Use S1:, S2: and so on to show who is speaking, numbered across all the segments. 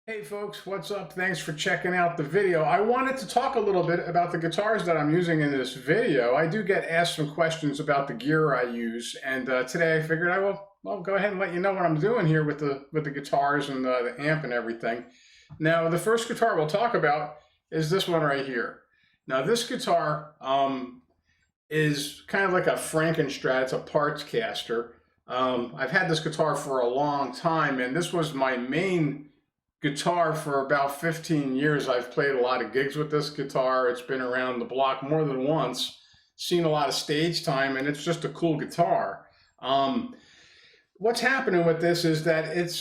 S1: Hey folks, what's up? Thanks for checking out the video. I wanted to talk a little bit about the guitars that I'm using in this video. I do get asked some questions about the gear I use, and today I figured I will go ahead and let you know what I'm doing here with the guitars and the amp and everything. Now, the first guitar we'll talk about is this one right here. Now, this guitar is kind of like a Strat. It's a parts caster. I've had this guitar for a long time, and this was my main guitar for about 15 years. I've played a lot of gigs with this guitar. It's been around the block more than once, seen a lot of stage time, and it's just a cool guitar. What's happening with this is that it's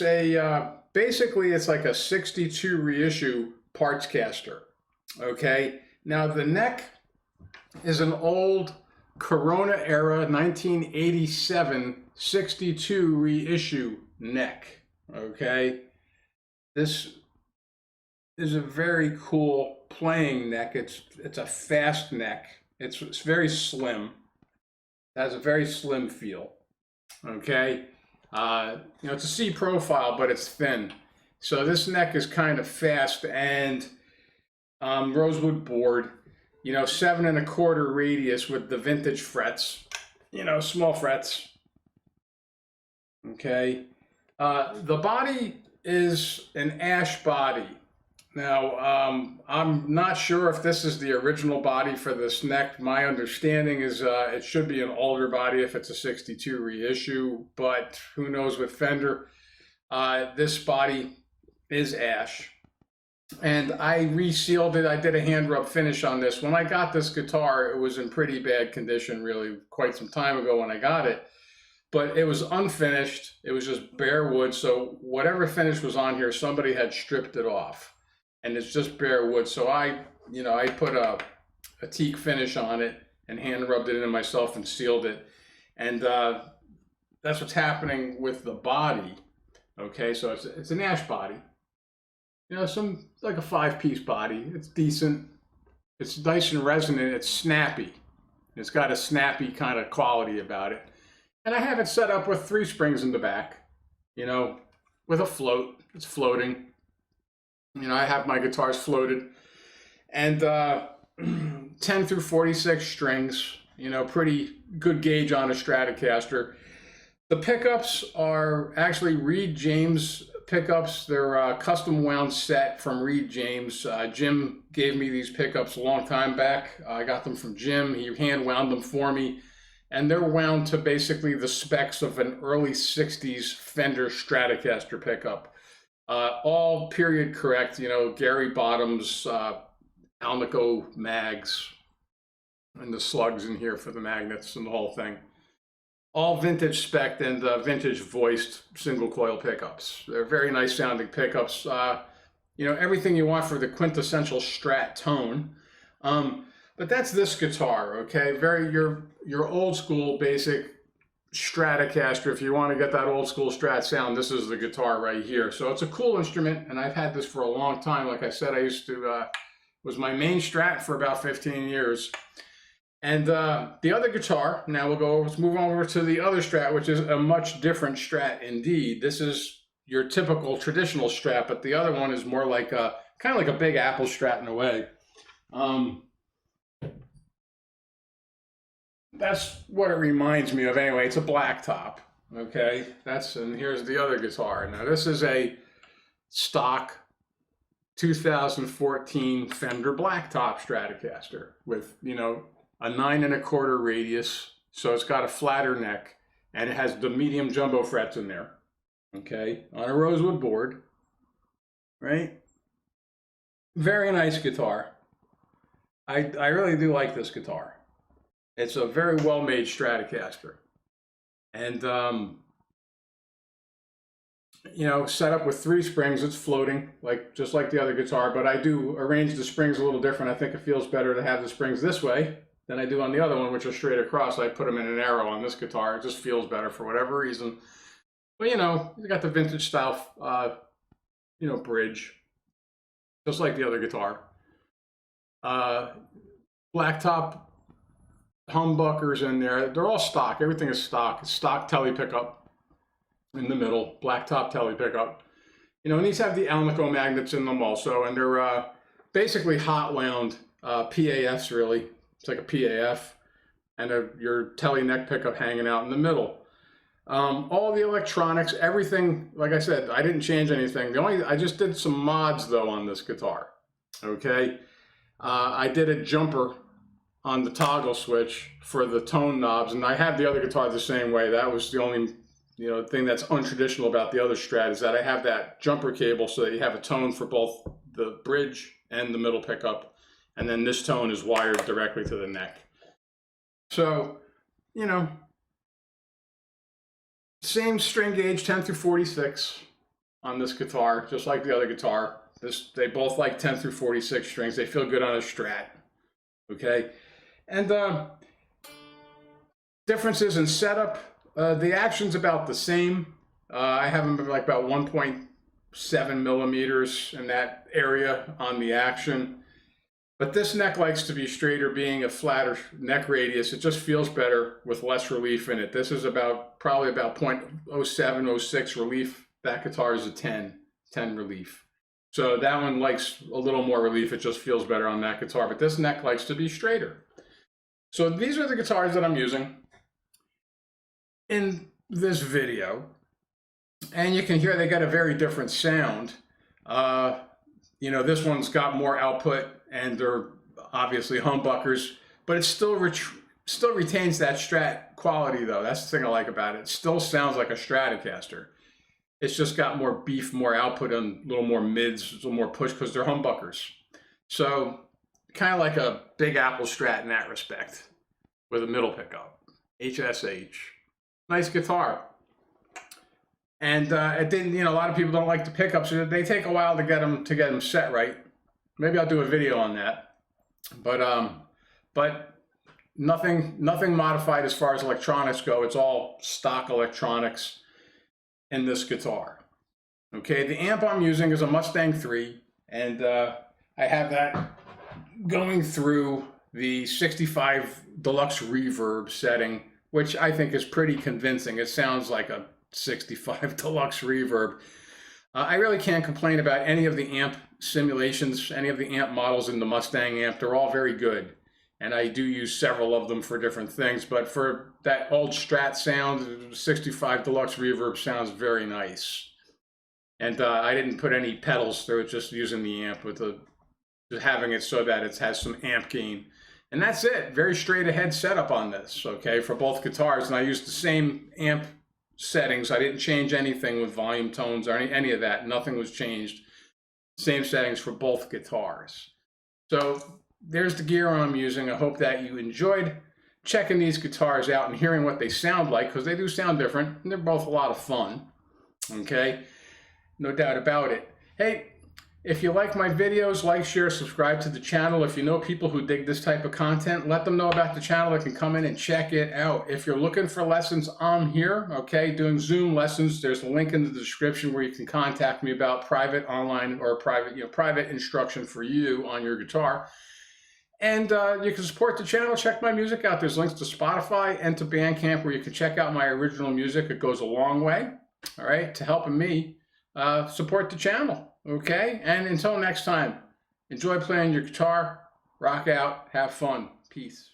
S1: basically it's like a 62 reissue parts caster. Okay, now the neck is an old Corona era 1987 62 reissue neck. Okay, this is a very cool playing neck. It's a fast neck. It's very slim. It has a very slim feel. Okay, it's a C profile, but it's thin. So this neck is kind of fast, and rosewood board. 7 1/4 radius with the vintage frets. Small frets. Okay, the body is an ash body. Now, I'm not sure if this is the original body for this neck. My understanding is it should be an older body if it's a 62 reissue, but who knows with Fender. This body is ash. And I resealed it. I did a hand rub finish on this. When I got this guitar, it was in pretty bad condition, really, quite some time ago when I got it. But it was unfinished. It was just bare wood. So whatever finish was on here, somebody had stripped it off. And it's just bare wood. So I put a teak finish on it and hand rubbed it in myself and sealed it. And that's what's happening with the body. Okay, so it's an ash body. Like a 5-piece body. It's decent. It's nice and resonant. It's snappy. It's got a snappy kind of quality about it. And I have it set up with 3 springs in the back. you know, with a float. It's floating. You know, I have my guitars floated. And 10 through 46 strings, you know, pretty good gauge on a Stratocaster. The pickups are actually Reed James pickups. They're a custom wound set from Reed James. Jim gave me these pickups a long time back. I got them from Jim. He hand wound them for me. And they're wound to basically the specs of an early 60s Fender Stratocaster pickup. All period correct, you know, Gary Bottoms, Alnico mags, and the slugs in here for the magnets and the whole thing. All vintage spec'd and vintage voiced single coil pickups. They're very nice sounding pickups. You know, everything you want for the quintessential Strat tone. But that's this guitar, okay? Very your old school basic Stratocaster. If you want to get that old school Strat sound, this is the guitar right here. So it's a cool instrument, and I've had this for a long time. Like I said, I used to was my main Strat for about 15 years. And the other guitar, now let's move over to the other Strat, which is a much different Strat indeed. This is your typical traditional Strat, but the other one is more like a kind of like a Big Apple Strat in a way. That's what it reminds me of anyway. It's a black top, okay? And here's the other guitar. Now this is a stock 2014 Fender blacktop Stratocaster with, you know, a 9 1/4 radius, so it's got a flatter neck, and it has the medium jumbo frets in there, okay, on a rosewood board, right? Very nice guitar. I really do like this guitar. It's a very well-made Stratocaster, and you know, set up with 3 springs. It's floating, just like the other guitar, but I do arrange the springs a little different. I think it feels better to have the springs this way than I do on the other one, which are straight across. I put them in an arrow on this guitar. It just feels better for whatever reason. But you know, you got the vintage style, you know, bridge, just like the other guitar. Blacktop humbuckers in there. They're all stock. Everything is stock. Stock telly pickup in the middle. Blacktop telly pickup. You know, and these have the Alnico magnets in them also, and they're basically hot wound PAFs really. It's like a PAF, and your telly neck pickup hanging out in the middle. All the electronics, everything, like I said, I didn't change anything. I just did some mods though on this guitar, okay? I did a jumper on the toggle switch for the tone knobs, and I have the other guitar the same way. That was the only, you know, thing that's untraditional about the other Strat is that I have that jumper cable so that you have a tone for both the bridge and the middle pickup. And then this tone is wired directly to the neck. So, you know, same string gauge, 10 through 46 on this guitar, just like the other guitar. They both like 10 through 46 strings. They feel good on a Strat, okay? And differences in setup, the action's about the same. I have them like about 1.7 millimeters in that area on the action. But this neck likes to be straighter, being a flatter neck radius. It just feels better with less relief in it. This is probably about 0.07, 06 relief. That guitar is a 10 relief. So that one likes a little more relief. It just feels better on that guitar. But this neck likes to be straighter. So these are the guitars that I'm using in this video. And you can hear they got a very different sound. You know, this one's got more output, and they're obviously humbuckers, but it still retains that Strat quality though. That's the thing I like about it. It still sounds like a Stratocaster. It's just got more beef, more output, and a little more mids, a little more push because they're humbuckers. So kind of like a Big Apple Strat in that respect with a middle pickup. HSH. Nice guitar. And it didn't, you know, a lot of people don't like the pickups. They take a while to get them set right. Maybe I'll do a video on that. But nothing modified as far as electronics go. It's all stock electronics in this guitar. Okay, the amp I'm using is a Mustang 3, and I have that going through the 65 Deluxe Reverb setting, which I think is pretty convincing. It sounds like a 65 deluxe reverb. I really can't complain about any of the amp simulations, any of the amp models in the Mustang amp. They're all very good. And I do use several of them for different things. But for that old Strat sound, 65 deluxe reverb sounds very nice. And I didn't put any pedals through it, just using the amp with just having it so that it has some amp gain. And that's it. Very straight ahead setup on this, okay, for both guitars. And I used the same amp settings. I didn't change anything with volume tones or any of that. Nothing was changed. Same settings for both guitars. So there's the gear I'm using. I hope that you enjoyed checking these guitars out and hearing what they sound like, because they do sound different, and they're both a lot of fun, okay? No doubt about it. Hey, if you like my videos, like, share, subscribe to the channel. If you know people who dig this type of content, let them know about the channel. They can come in and check it out. If you're looking for lessons, I'm here, okay, doing Zoom lessons. There's a link in the description where you can contact me about private online or private instruction for you on your guitar. And you can support the channel, check my music out. There's links to Spotify and to Bandcamp where you can check out my original music. It goes a long way, all right, to helping me support the channel. Okay, and until next time, enjoy playing your guitar, rock out, have fun, peace.